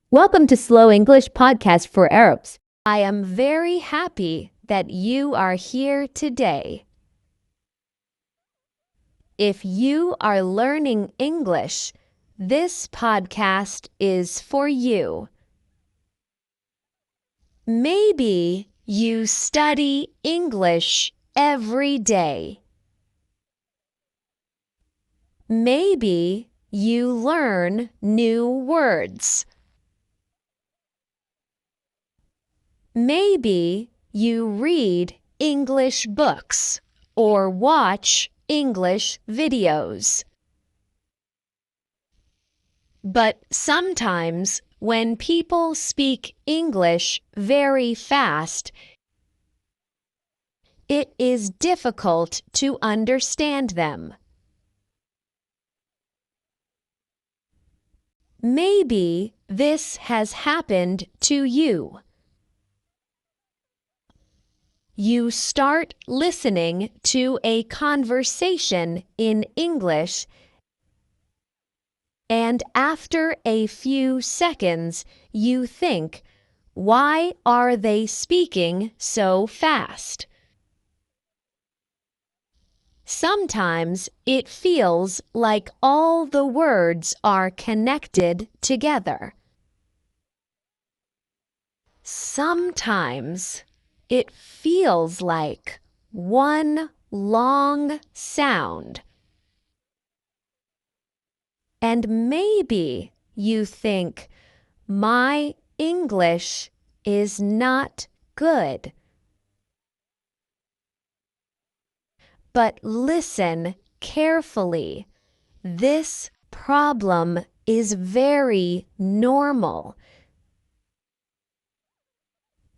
Welcome to Slow English Podcast for Arabs. I am very happy that you are here today. If you are learning English, this podcast is for you. Maybe you study English every day. Maybe you learn new words. Maybe you read English books or watch English videos. But sometimes when people speak English very fast, it is difficult to understand them. Maybe this has happened to you. You start listening to a conversation in English, and after a few seconds, you think, why are they speaking so fast? Sometimes it feels like all the words are connected together. Sometimes it feels like one long sound. And maybe you think, my English is not good. But listen carefully. This problem is very normal.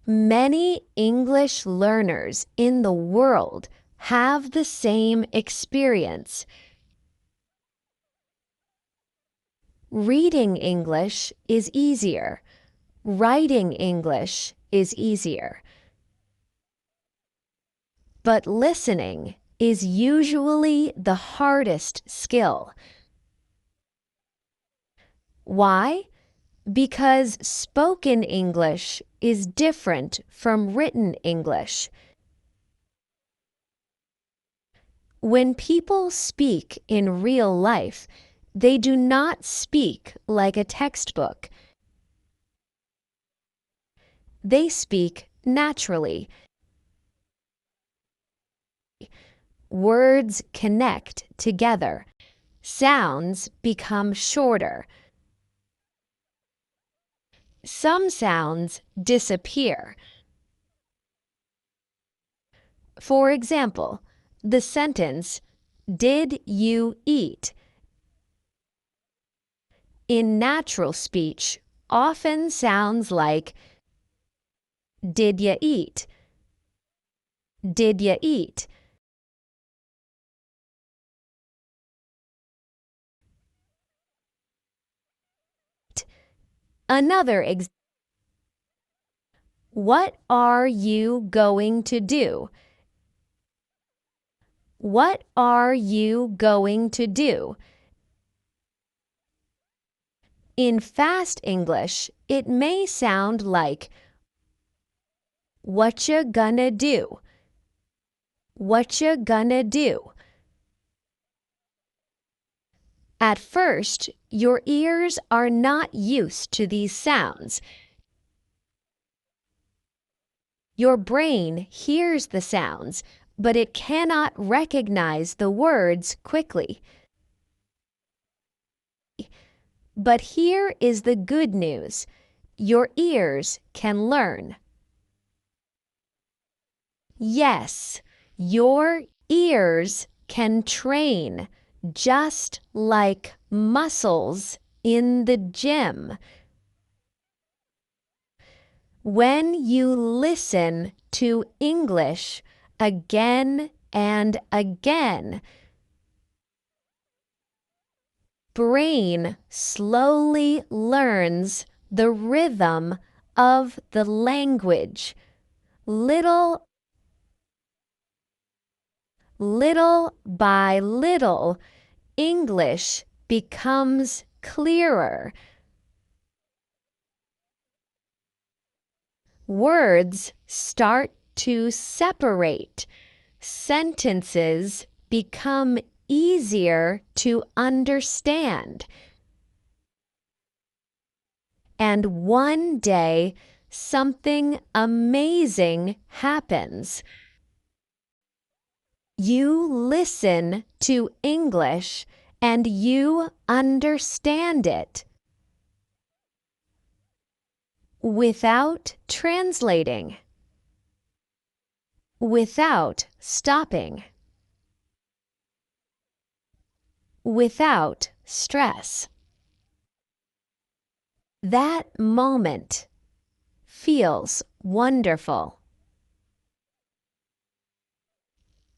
Many English learners in the world have the same experience. Reading English is easier. Writing English is easier. But listening is usually the hardest skill. Why? Because spoken English is different from written English. When people speak in real life, they do not speak like a textbook. They speak naturally. Words connect together. Sounds become shorter. Some sounds disappear. For example, the sentence, "Did you eat?" in natural speech often sounds like, "Did ya eat? Did ya eat?" Another example. What are you going to do? What are you going to do? In fast English, it may sound like, what you gonna do? What you gonna do? At first, your ears are not used to these sounds. Your brain hears the sounds, but it cannot recognize the words quickly. But here is the good news. Your ears can learn. Yes, your ears can train, just like muscles in the gym. When you listen to English again and again, brain slowly learns the rhythm of the language. Little by little, English becomes clearer. Words start to separate. Sentences become easier to understand. And one day, something amazing happens. You listen to English and you understand it. Without translating. Without stopping. Without stress. That moment feels wonderful.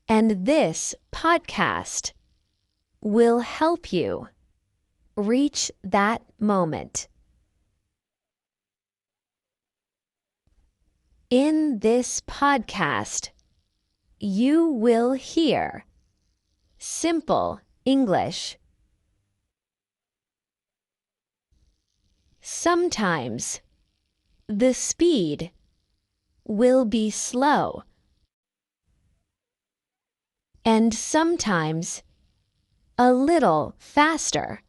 And this podcast will help you reach that moment. In this podcast, you will hear simple English. Sometimes the speed will be slow, and sometimes a little faster.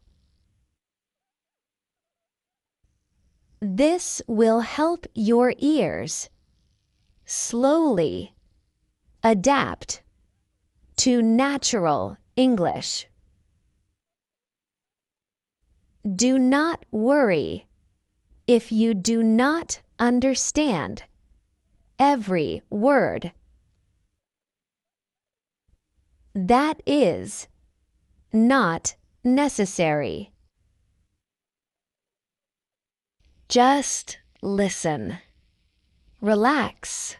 This will help your ears slowly adapt to natural English. Do not worry if you do not understand every word. That is not necessary. Just listen. Relax.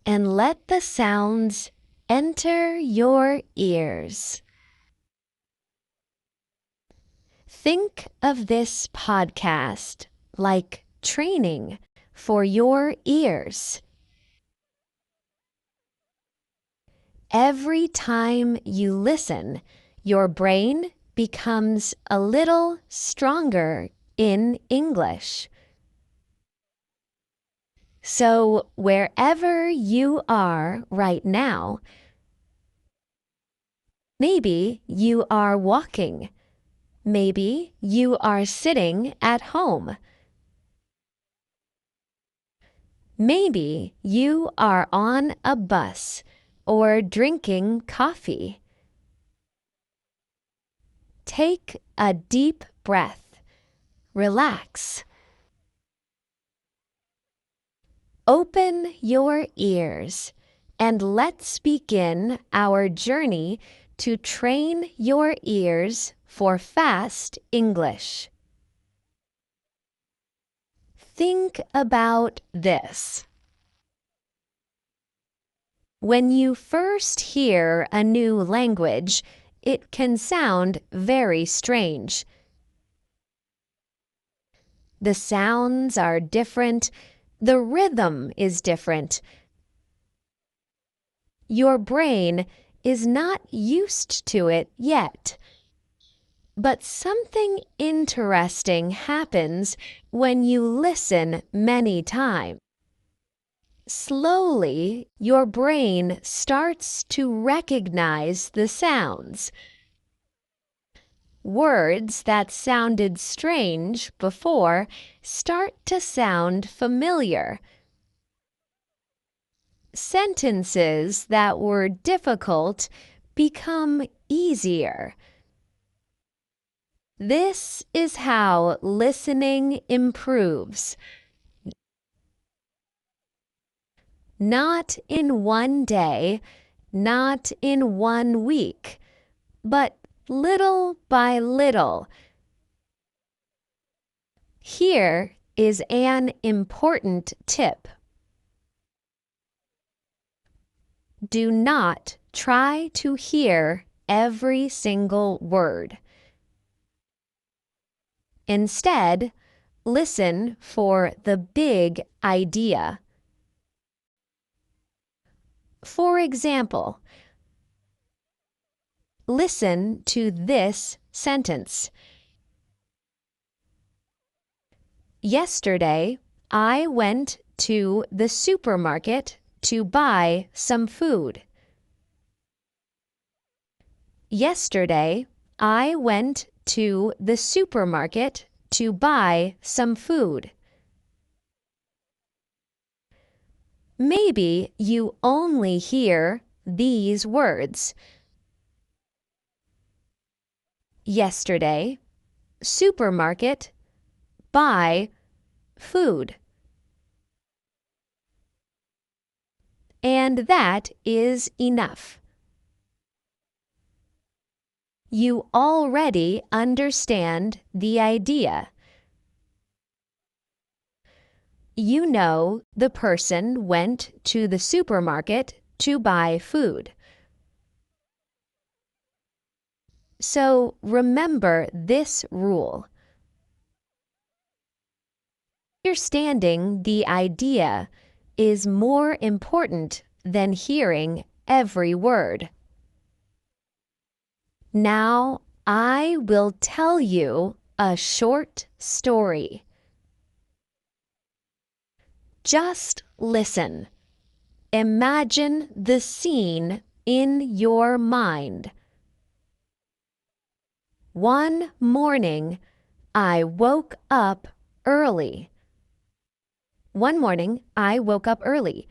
And let the sounds enter your ears. Think of this podcast like training for your ears. Every time you listen, your brain becomes a little stronger in English. So wherever you are right now, maybe you are walking, maybe you are sitting at home, maybe you are on a bus or drinking coffee. Take a deep breath. Relax. Open your ears and let's begin our journey to train your ears for fast English. Think about this. When you first hear a new language, it can sound very strange. The sounds are different. The rhythm is different. Your brain is not used to it yet. But something interesting happens when you listen many times. Slowly, your brain starts to recognize the sounds. Words that sounded strange before start to sound familiar. Sentences that were difficult become easier. This is how listening improves. Not in one day, not in 1 week, but little by little. Here is an important tip. Do not try to hear every single word. Instead, listen for the big idea. For example, listen to this sentence. Yesterday, I went to the supermarket to buy some food. Yesterday, I went to the supermarket to buy some food. Maybe you only hear these words. Yesterday, supermarket, buy, food. And that is enough. You already understand the idea. You know the person went to the supermarket to buy food. So remember this rule. Understanding the idea is more important than hearing every word. Now I will tell you a short story. Just listen. Imagine the scene in your mind. One morning, I woke up early. One morning, I woke up early.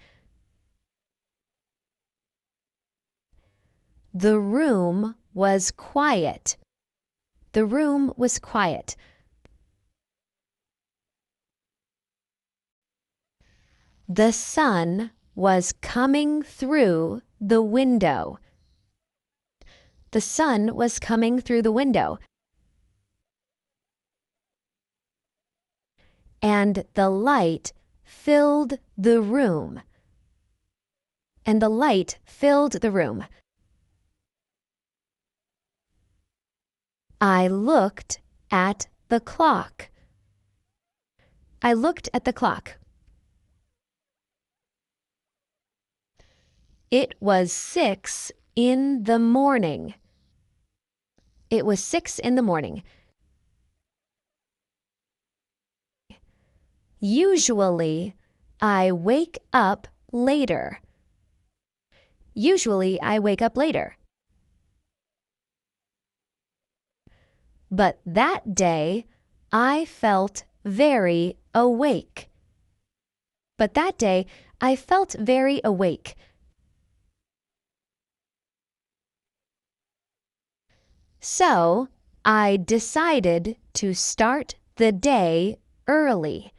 The room was quiet. The room was quiet. The sun was coming through the window. The sun was coming through the window. And the light filled the room. And the light filled the room. I looked at the clock. I looked at the clock. It was 6 in the morning. It was 6 in the morning. Usually, I wake up later. Usually, I wake up later. But that day, I felt very awake. But that day, I felt very awake. So, I decided to start the day early.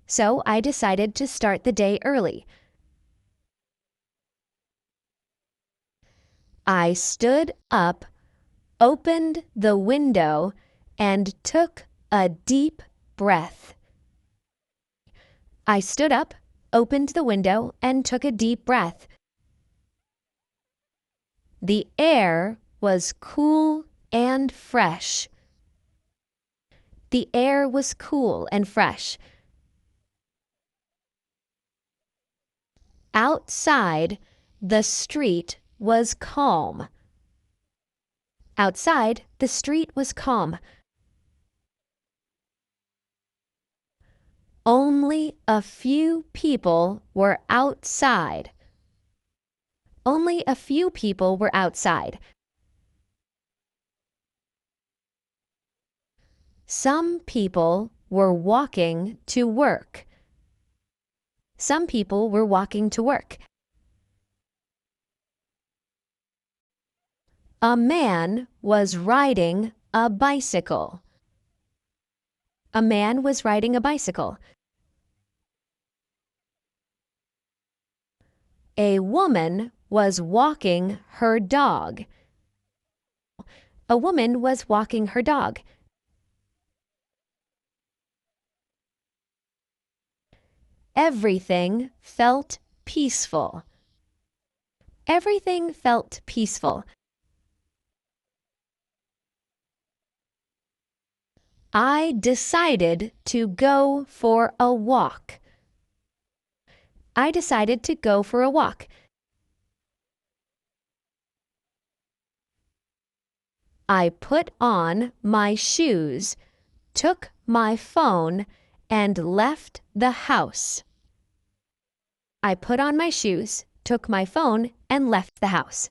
So, I decided to start the day early. I stood up, opened the window, and took a deep breath. I stood up, opened the window, and took a deep breath. The air was cool and fresh. The air was cool and fresh. Outside, the street was calm. Outside, the street was calm. Only a few people were outside. Only a few people were outside. Some people were walking to work. Some people were walking to work. A man was riding a bicycle. A man was riding a bicycle. A woman was walking her dog. A woman was walking her dog. Everything felt peaceful. Everything felt peaceful. I decided to go for a walk. I decided to go for a walk. I put on my shoes, took my phone and left the house. I put on my shoes, took my phone, and left the house.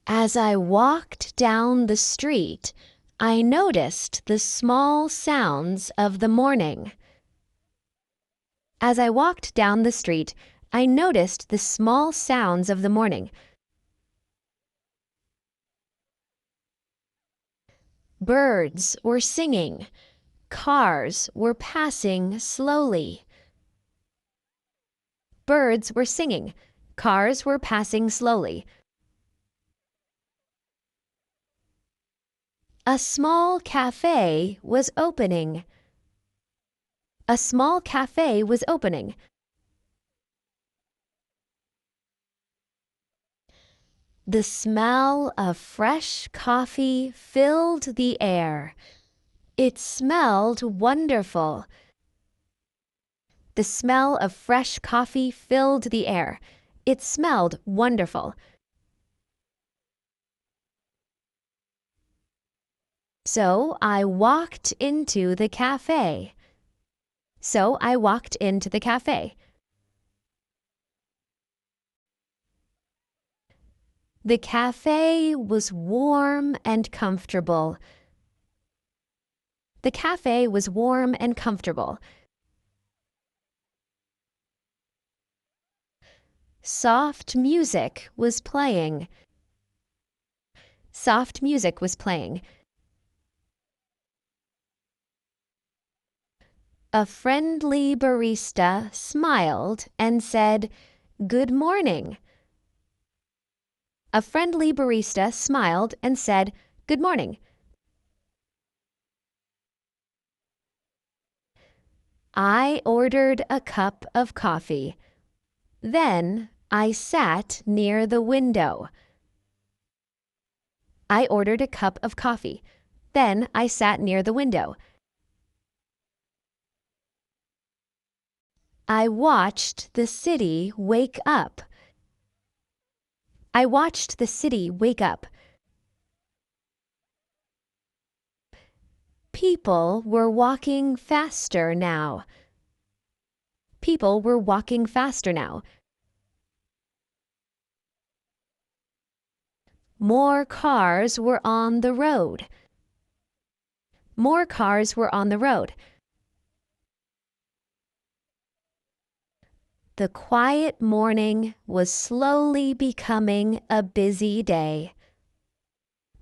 As I walked down the street, I noticed the small sounds of the morning. As I walked down the street, I noticed the small sounds of the morning. Birds were singing. Cars were passing slowly. Birds were singing. Cars were passing slowly. A small cafe was opening. A small cafe was opening. The smell of fresh coffee filled the air. It smelled wonderful. The smell of fresh coffee filled the air. It smelled wonderful. So I walked into the cafe. So I walked into the cafe. The cafe was warm and comfortable. The cafe was warm and comfortable. Soft music was playing. Soft music was playing. A friendly barista smiled and said, "Good morning." A friendly barista smiled and said, "Good morning." I ordered a cup of coffee. Then I sat near the window. I ordered a cup of coffee. Then I sat near the window. I watched the city wake up. I watched the city wake up. People were walking faster now. People were walking faster now. More cars were on the road. More cars were on the road. The quiet morning was slowly becoming a busy day.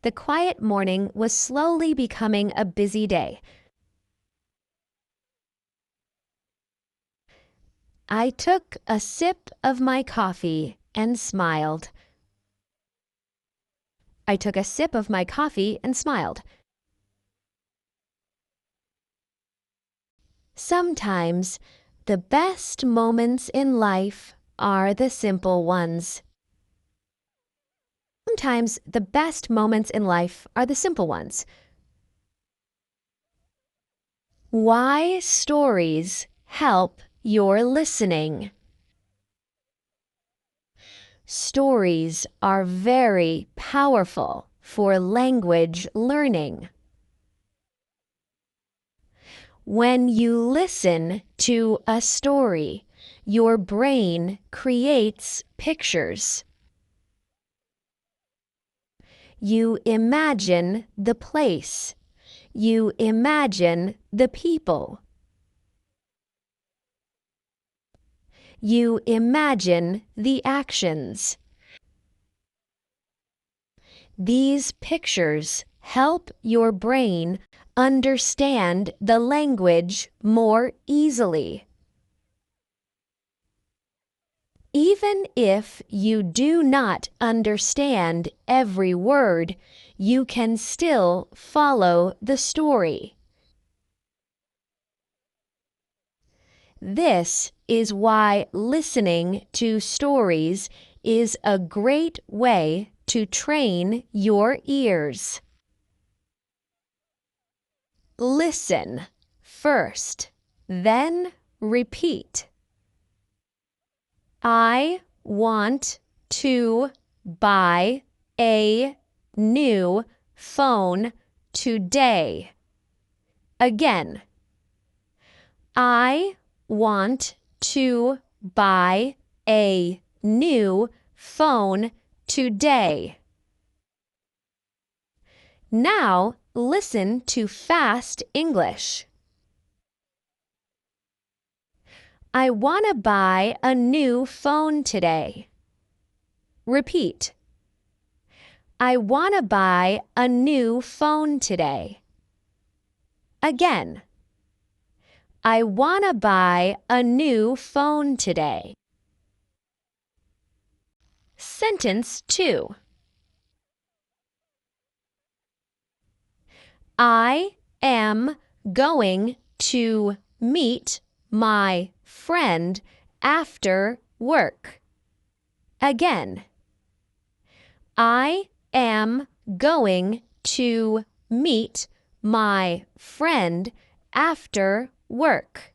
The quiet morning was slowly becoming a busy day. I took a sip of my coffee and smiled. I took a sip of my coffee and smiled. Sometimes the best moments in life are the simple ones. Sometimes the best moments in life are the simple ones. Why stories help your listening. Stories are very powerful for language learning. When you listen to a story, your brain creates pictures. You imagine the place. You imagine the people. You imagine the actions. These pictures help your brain understand the language more easily. Even if you do not understand every word, you can still follow the story. This is why listening to stories is a great way to train your ears. Listen first, then repeat. I want to buy a new phone today. Again, I want to buy a new phone today. Now listen to fast English. I want to buy a new phone today. Repeat. I want to buy a new phone today. Again. I want to buy a new phone today. Sentence 2. I am going to meet my friend after work. Again. I am going to meet my friend after work.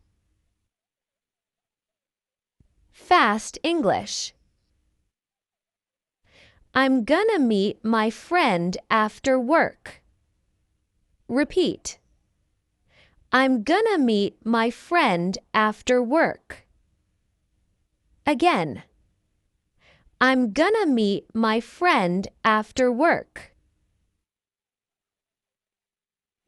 Fast English. I'm gonna meet my friend after work. Repeat. I'm gonna meet my friend after work. Again. I'm gonna meet my friend after work.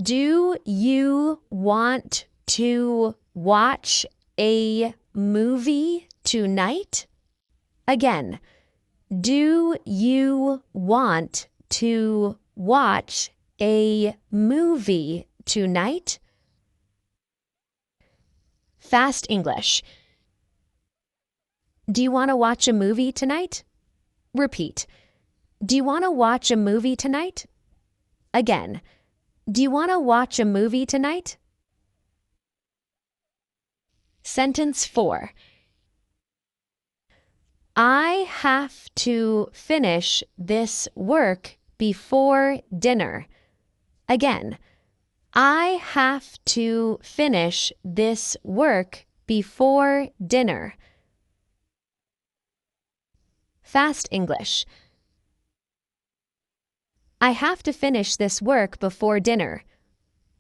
Do you want to watch a movie tonight? Again, do you want to watch a movie tonight? Fast English. Do you want to watch a movie tonight? Repeat. Do you want to watch a movie tonight? Again. Do you want to watch a movie tonight? Sentence 4. I have to finish this work before dinner. Again. I have to finish this work before dinner. Fast English. I have to finish this work before dinner.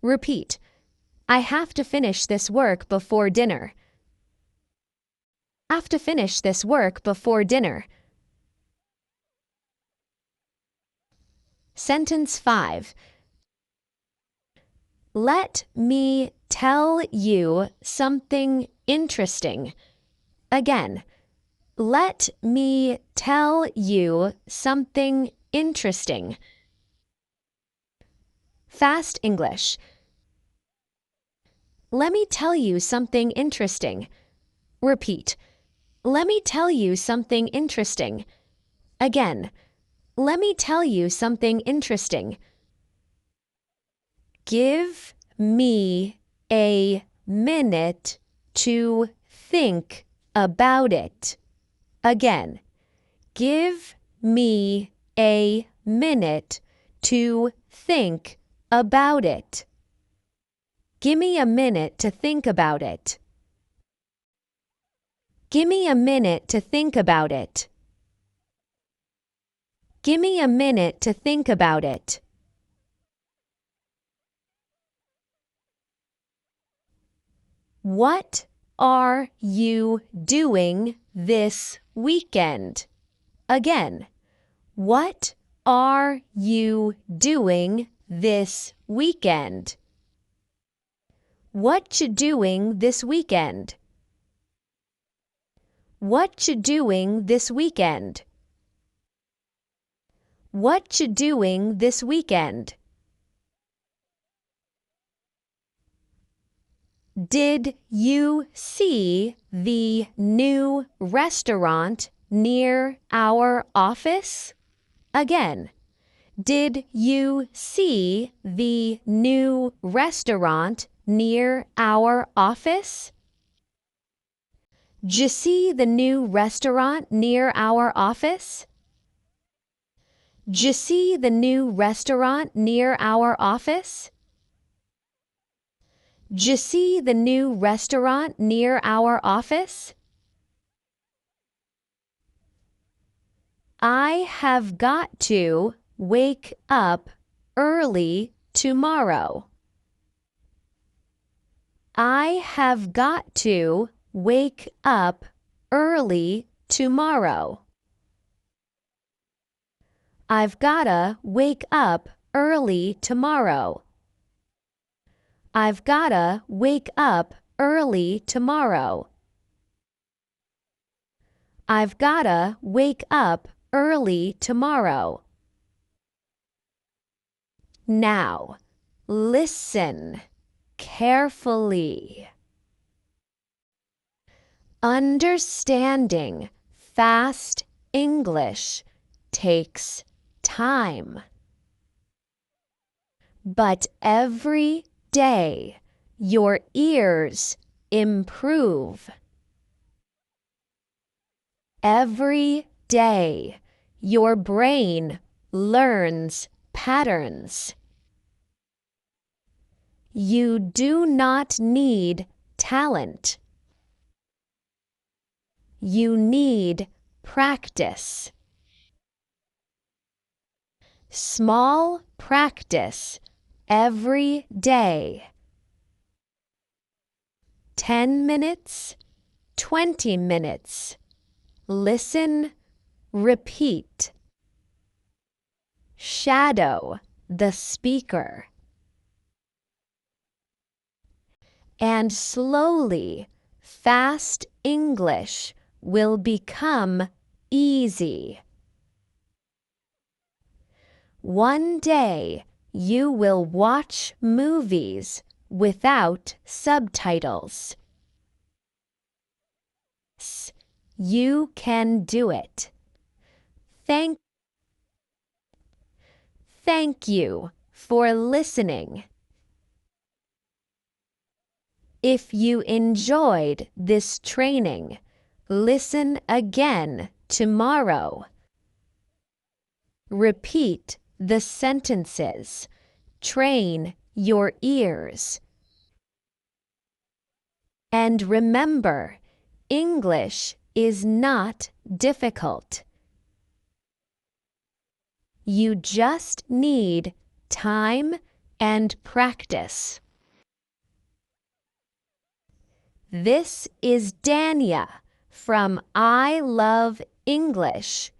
Repeat. I have to finish this work before dinner. Have to finish this work before dinner. Sentence 5. Let me tell you something interesting. Again. Let me tell you something interesting. Fast English. Let me tell you something interesting. Repeat. Let me tell you something interesting. Again. Let me tell you something interesting. Give me a minute to think about it. Again. Give me a minute to think about it. Give me a minute to think about it. Give me a minute to think about it. Give me a minute to think about it. What are you doing this weekend? Again. What are you doing this weekend? What you doing this weekend? What you doing this weekend? What you doing this weekend? Did you see the new restaurant near our office? Again. Did you see the new restaurant near our office? Did you see the new restaurant near our office? Did you see the new restaurant near our office? Did you see the new restaurant near our office? I have got to wake up early tomorrow. I have got to wake up early tomorrow. I've gotta wake up early tomorrow. I've gotta wake up early tomorrow. I've gotta wake up early tomorrow. Now, listen carefully. Understanding fast English takes time. But every day your ears improve. Every day your brain learns patterns. You do not need talent. You need practice. Small practice every day. 10 minutes, 20 minutes. Listen, repeat. Shadow the speaker. And slowly, fast English will become easy. One day, you will watch movies without subtitles. You can do it. Thank you for listening. If you enjoyed this training, listen again tomorrow. Repeat the sentences. Train your ears. And remember, English is not difficult. You just need time and practice. This is Dania from I Love English.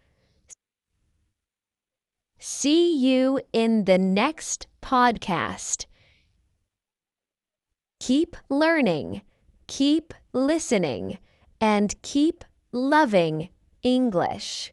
See you in the next podcast. Keep learning, keep listening, and keep loving English.